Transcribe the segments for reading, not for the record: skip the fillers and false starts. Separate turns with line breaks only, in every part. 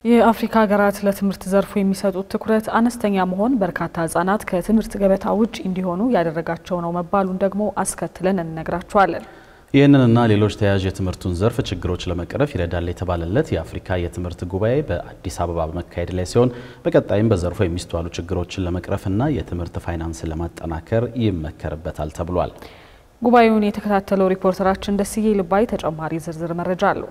የአፍሪካ ሀገራት ለትምህርት ዘርፉ የሚሰጡት ትኩረት አነስተኛ መሆን በርካታ ህጻናት ከትምህርት ገበታ ውጭ እንዲሆኑ ያደረጋቸው ነው መባሉን ደግሞ አስከትለን እንነግራችኋለን።
ይህንንና ሌሎች ተያያዥ የትምህርቱን ዘርፍ ችግሮች ለመቅረፍ ይረዳል የተባለለት የአፍሪካ የትምህርት ጉባኤ በአዲስ አበባ በመካሄድ ላይ ሲሆን በቀጣይም በዘርፉ የሚስተዋሉ ችግሮችን ለመቅረፍና የትምህርት ፋይናንስን ለማጠናከር ይመከርበታል ተብሏል።
ጉባኤውን የተከታተለው ሪፖርተራችን ደስዬ ልባይ ተጨማሪ ዝርዝር መረጃ አለው።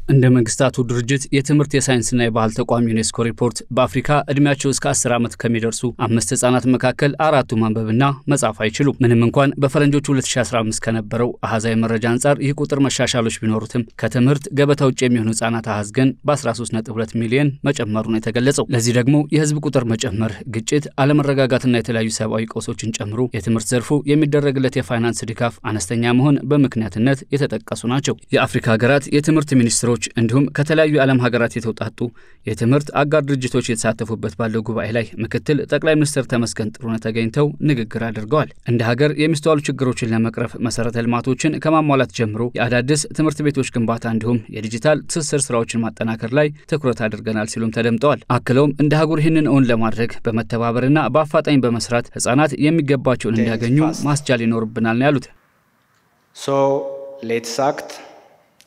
እንደ መንግስታቱ ድርጅት የትምህርት የሳይንስና የባህል ተቋም ዩኔስኮ ሪፖርት በአፍሪካ እድሜያቸው እስከ 10 ዓመት ከሚደርሱ 5 ህጻናት መካከል 4ቱ ማንበብና መጻፍ አይችሉም። ምንም እንኳን በፈረንጆቹ 2015 ከነበረው አሃዛዊ መረጃ አንጻር ይህ ቁጥር መሻሻሎች ቢኖሩትም ከትምህርት ገበታ ውጭ የሚሆኑ ህጻናት አሃዝ ግን በ13.2 ሚሊዮን መጨመሩ ነው የተገለጸው። ለዚህ ደግሞ የህዝብ ቁጥር መጨመር፣ ግጭት፣ አለመረጋጋትና የተለያዩ ሰብአዊ ቀውሶችን ጨምሮ የትምህርት ዘርፉ የሚደረግለት የፋይናንስ ድጋፍ አነስተኛ መሆን በምክንያትነት የተጠቀሱ ናቸው። የአፍሪካ ሀገራት የትምህርት ሚኒስትሮች እንዲሁም ከተለያዩ ዓለም ሀገራት የተውጣጡ የትምህርት አጋር ድርጅቶች የተሳተፉበት ባለው ጉባኤ ላይ ምክትል ጠቅላይ ሚኒስትር ተመስገን ጥሩነህ ተገኝተው ንግግር አድርገዋል። እንደ ሀገር የሚስተዋሉ ችግሮችን ለመቅረፍ መሰረተ ልማቶችን ከማሟላት ጀምሮ የአዳዲስ ትምህርት ቤቶች ግንባታ እንዲሁም የዲጂታል ትስስር ስራዎችን ማጠናከር ላይ ትኩረት አድርገናል ሲሉም ተደምጠዋል። አክለውም እንደ ሀገር ይህንን እውን ለማድረግ በመተባበርና በአፋጣኝ በመስራት ህጻናት የሚገባቸውን እንዲያገኙ ማስቻል ይኖርብናል ነው ያሉት።
So let's act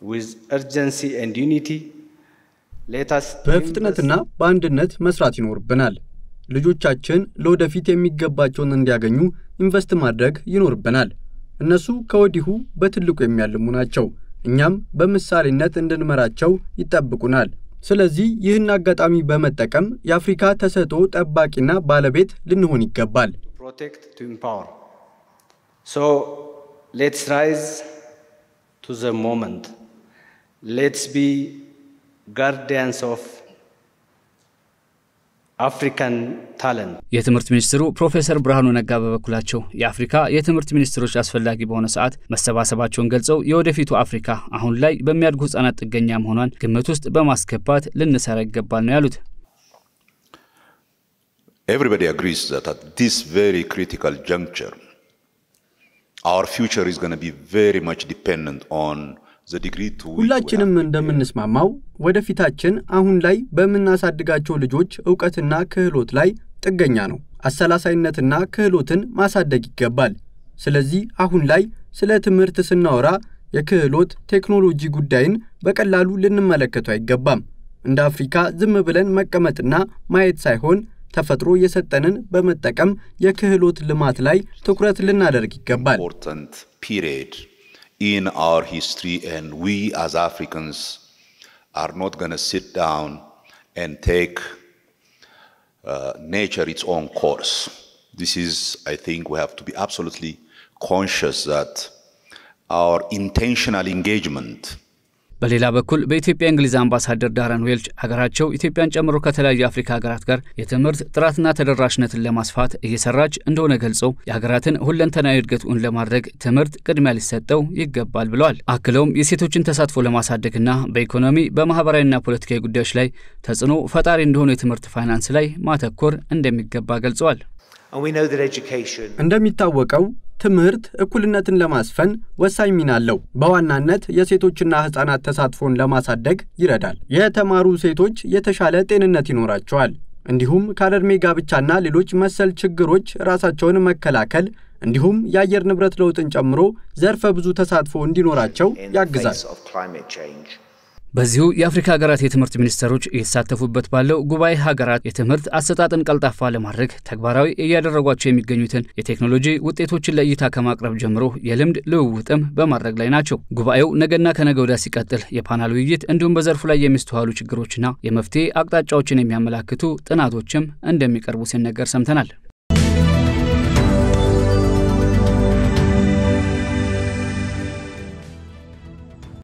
with urgency and unity.
በፍጥነትና በአንድነት መስራት ይኖርብናል። ልጆቻችን ለወደፊት የሚገባቸውን እንዲያገኙ ኢንቨስት ማድረግ ይኖርብናል። እነሱ ከወዲሁ በትልቁ የሚያልሙ ናቸው። እኛም በምሳሌነት እንድንመራቸው ይጠብቁናል። ስለዚህ ይህን አጋጣሚ በመጠቀም የአፍሪካ ተሰጥኦ ጠባቂና ባለቤት ልንሆን ይገባል።
Protect to empower. So let's rise to the moment. Let's be guardians of African talent.
የትምህርት ሚኒስትሩ ፕሮፌሰር ብርሃኑ ነጋ በበኩላቸው የአፍሪካ የትምህርት ሚኒስትሮች አስፈላጊ በሆነ ሰዓት መሰባሰባቸውን ገልጸው የወደፊቱ አፍሪካ አሁን ላይ በሚያድጉ ህጻናት ጥገኛ መሆኗን ግምት ውስጥ በማስገባት ልንሰራ ይገባል ነው ያሉት።
Everybody agrees that at this very critical juncture our future is going to be very much dependent on
ሁላችንም እንደምንስማማው ወደፊታችን አሁን ላይ በመናሳድጋቸው ልጆች ዕውቀትና ክህሎት ላይ ጥገኛ ነው። አሰላሳይነትና ክህሎትን ማሳደግ ይገባል። ስለዚህ አሁን ላይ ስለ ትምህርት ስናወራ የክህሎት ቴክኖሎጂ ጉዳይን በቀላሉ ልንመለከተው አይገባም። እንደ አፍሪካ ዝም ብለን መቀመጥና ማየት ሳይሆን ተፈጥሮ የሰጠንን በመጠቀም የክህሎት ልማት ላይ ትኩረት ልናደርግ ይገባል።
In our history, and we as Africans are not going to sit down and take nature its own course. This is, I think, we have to be absolutely conscious that our intentional engagement
በሌላ በኩል በኢትዮጵያ እንግሊዝ አምባሳደር ዳረን ዌልች ሀገራቸው ኢትዮጵያን ጨምሮ ከተለያዩ አፍሪካ ሀገራት ጋር የትምህርት ጥራትና ተደራሽነትን ለማስፋት እየሰራች እንደሆነ ገልጸው የሀገራትን ሁለንተናዊ እድገቱን ለማድረግ ትምህርት ቅድሚያ ሊሰጠው ይገባል ብለዋል። አክለውም የሴቶችን ተሳትፎ ለማሳደግና በኢኮኖሚ በማህበራዊና ፖለቲካዊ ጉዳዮች ላይ ተጽዕኖ ፈጣሪ እንደሆኑ የትምህርት ፋይናንስ ላይ ማተኮር እንደሚገባ ገልጸዋል።
እንደሚታወቀው ትምህርት እኩልነትን ለማስፈን ወሳኝ ሚና አለው። በዋናነት የሴቶችና ህፃናት ተሳትፎን ለማሳደግ ይረዳል። የተማሩ ሴቶች የተሻለ ጤንነት ይኖራቸዋል። እንዲሁም ካለዕድሜ ጋብቻና ሌሎች መሰል ችግሮች ራሳቸውን መከላከል እንዲሁም የአየር ንብረት ለውጥን ጨምሮ ዘርፈ ብዙ ተሳትፎ እንዲኖራቸው ያግዛል።
በዚሁ የአፍሪካ ሀገራት የትምህርት ሚኒስትሮች የተሳተፉበት ባለው ጉባኤ ሀገራት የትምህርት አሰጣጥን ቀልጣፋ ለማድረግ ተግባራዊ እያደረጓቸው የሚገኙትን የቴክኖሎጂ ውጤቶችን ለእይታ ከማቅረብ ጀምሮ የልምድ ልውውጥም በማድረግ ላይ ናቸው። ጉባኤው ነገና ከነገ ወዲያ ሲቀጥል የፓናል ውይይት እንዲሁም በዘርፉ ላይ የሚስተዋሉ ችግሮችና የመፍትሄ አቅጣጫዎችን የሚያመላክቱ ጥናቶችም እንደሚቀርቡ ሲነገር ሰምተናል።